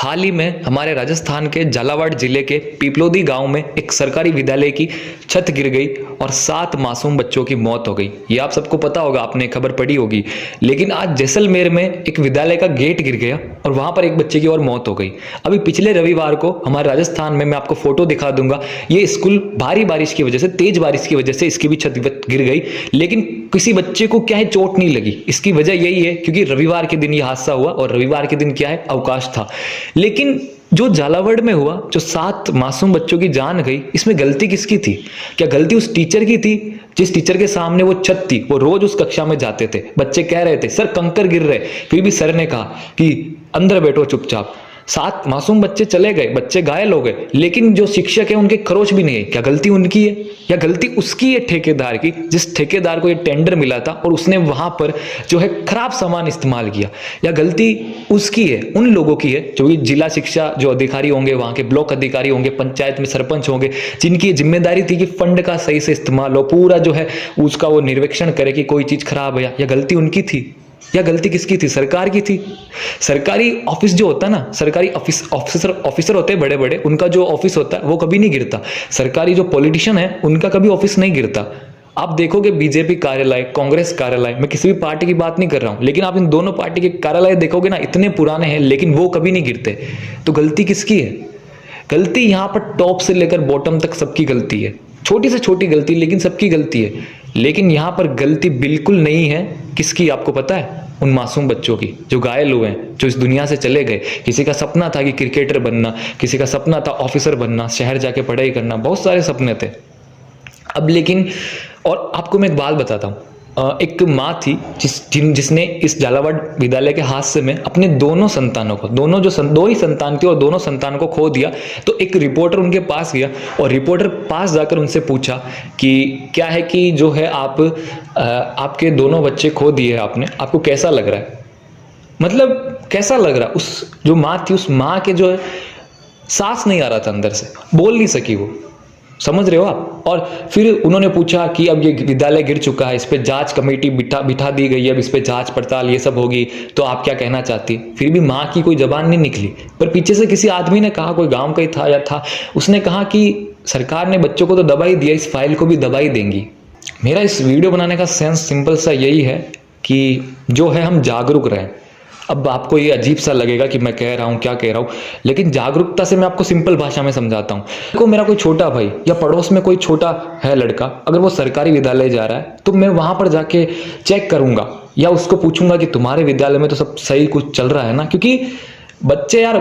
हाल ही में हमारे राजस्थान के झालावाड़ जिले के पीपलोदी गांव में एक सरकारी विद्यालय की छत गिर गई और 7 मासूम बच्चों की मौत हो गई। ये आप सबको पता होगा, आपने खबर पढ़ी होगी। लेकिन आज जैसलमेर में एक विद्यालय का गेट गिर गया और वहां पर एक बच्चे की और मौत हो गई। अभी पिछले रविवार को हमारे राजस्थान में, मैं आपको फोटो दिखा दूंगा, ये स्कूल भारी बारिश की वजह से, तेज बारिश की वजह से इसकी भी छत गिर गई, लेकिन किसी बच्चे को क्या है, चोट नहीं लगी। इसकी वजह यही है क्योंकि रविवार के दिन यह हादसा हुआ और रविवार के दिन क्या है, अवकाश था। लेकिन जो झालावाड़ में हुआ, जो 7 मासूम बच्चों की जान गई, इसमें गलती किसकी थी? क्या गलती उस टीचर की थी जिस टीचर के सामने वो छत थी? वो रोज उस कक्षा में जाते थे, बच्चे कह रहे थे सर कंकर गिर रहे, फिर भी सर ने कहा कि अंदर बैठो चुपचाप। 7 मासूम बच्चे चले गए, बच्चे घायल हो गए, लेकिन जो शिक्षक है उनके खरोच भी नहीं है। क्या गलती उनकी है या गलती उसकी है, ठेकेदार की, जिस ठेकेदार को ये टेंडर मिला था और उसने वहां पर जो है खराब सामान इस्तेमाल किया? या गलती उसकी है, उन लोगों की है जो कि जिला शिक्षा जो अधिकारी होंगे, वहां के ब्लॉक अधिकारी होंगे, पंचायत में सरपंच होंगे, जिनकी जिम्मेदारी थी कि फंड का सही से इस्तेमाल हो, पूरा जो है उसका वो निर्वेक्षण करे कि कोई चीज खराब है? या गलती उनकी थी या गलती किसकी थी? सरकार की थी। सरकारी ऑफिस जो होता है ना, सरकारी ऑफिसर होते हैं बड़े बड़े, उनका जो ऑफिस होता है वो कभी नहीं गिरता। सरकारी जो पॉलिटिशियन है उनका कभी ऑफिस नहीं गिरता। आप देखोगे बीजेपी कार्यालय, कांग्रेस कार्यालय, मैं किसी भी पार्टी की बात नहीं कर रहा हूं, लेकिन आप इन दोनों पार्टी के कार्यालय देखोगे ना, इतने पुराने हैं लेकिन वो कभी नहीं गिरते। तो गलती किसकी है? गलती यहां पर टॉप से लेकर बॉटम तक सबकी गलती है। छोटी से छोटी गलती लेकिन सबकी गलती है। लेकिन यहां पर गलती बिल्कुल नहीं है किसकी, आपको पता है? उन मासूम बच्चों की जो घायल हुए हैं, जो इस दुनिया से चले गए। किसी का सपना था कि क्रिकेटर बनना, किसी का सपना था ऑफिसर बनना, शहर जाके पढ़ाई करना, बहुत सारे सपने थे। अब लेकिन, और आपको मैं एक बात बताता हूँ, एक माँ थी जिसने इस झालावाड़ विद्यालय के हादसे में अपने दोनों संतानों को, दो ही संतान थे और दोनों संतान को खो दिया। तो एक रिपोर्टर उनके पास गया और रिपोर्टर पास जाकर उनसे पूछा कि क्या है कि जो है आपके दोनों बच्चे खो दिए आपने, आपको कैसा लग रहा है? मतलब कैसा लग रहा? उस जो माँ थी, उस माँ के जो है सांस नहीं आ रहा था अंदर से, बोल नहीं सकी वो। समझ रहे हो आप? और फिर उन्होंने पूछा कि अब ये विद्यालय गिर चुका है, इस पे जांच कमेटी बिठा दी गई है, अब इस पे जांच पड़ताल ये सब होगी, तो आप क्या कहना चाहती? फिर भी माँ की कोई जबान नहीं निकली। पर पीछे से किसी आदमी ने कहा, कोई गांव का ही था या था, उसने कहा कि सरकार ने बच्चों को तो दबा ही दिया, इस फाइल को भी दबा ही देंगी। मेरा इस वीडियो बनाने का सेंस सिंपल सा यही है कि जो है हम जागरूक रहें। अब आपको ये अजीब सा लगेगा कि मैं कह रहा हूँ, क्या कह रहा हूँ, लेकिन जागरूकता से मैं आपको सिंपल भाषा में समझाता हूँ। देखो, मेरा कोई छोटा भाई या पड़ोस में कोई छोटा है लड़का, अगर वो सरकारी विद्यालय जा रहा है तो मैं वहां पर जाके चेक करूंगा या उसको पूछूंगा कि तुम्हारे विद्यालय में तो सब सही कुछ चल रहा है ना? क्योंकि बच्चे यार